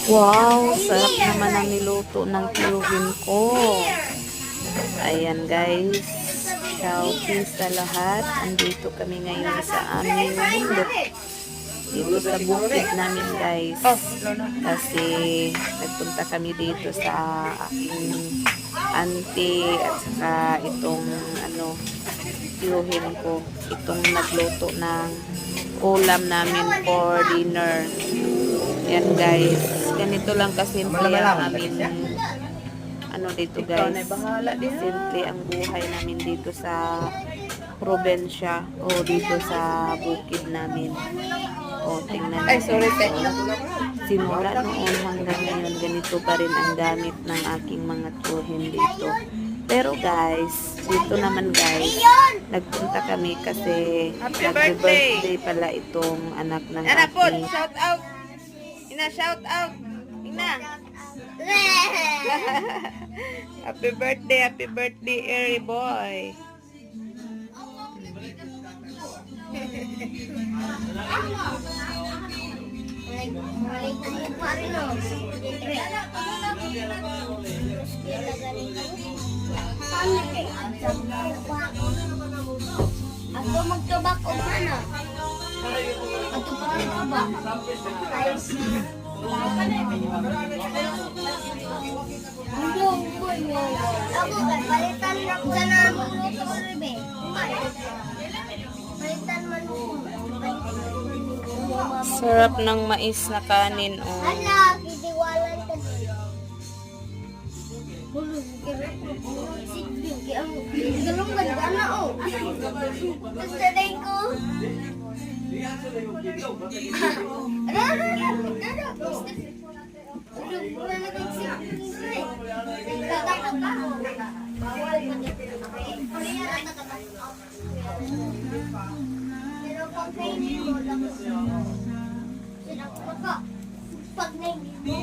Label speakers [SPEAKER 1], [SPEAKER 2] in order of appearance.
[SPEAKER 1] Wow, sarap naman ang niluto ng tiyuhin ko. Ayan guys, shouting sa lahat. Andito kami ngayon sa aming bundok. Dito sa bukid namin guys. Kasi nagpunta kami dito sa aking auntie at saka itong tiyuhin ko. Itong nagluto ng ulam namin for dinner. Yan guys, ganito lang kasimple ang amin dito guys. Simple ang buhay namin dito sa probinsya o dito sa bukid namin. O tingnan natin. Simula noon hanggang ngayon, ganito pa rin ang gamit ng aking mga tiyuhin dito. Pero guys, dito naman guys, nagpunta kami kasi nag-birthday pala itong anak ng aking.
[SPEAKER 2] Shout out! Shout out! Ina! Happy birthday, Airy boy!
[SPEAKER 3] Ako magtubak o ano? Ako pa magtubak. Ako palitan lang sa namang luto ko ribe. Palitan man mo.
[SPEAKER 1] Sarap ng mais na kanin. Oh.
[SPEAKER 3] Ala, kitiwalan ka doon. Galong ganda na oh. Gusto din ko. Pero pag kainin mo lang pag nainin mo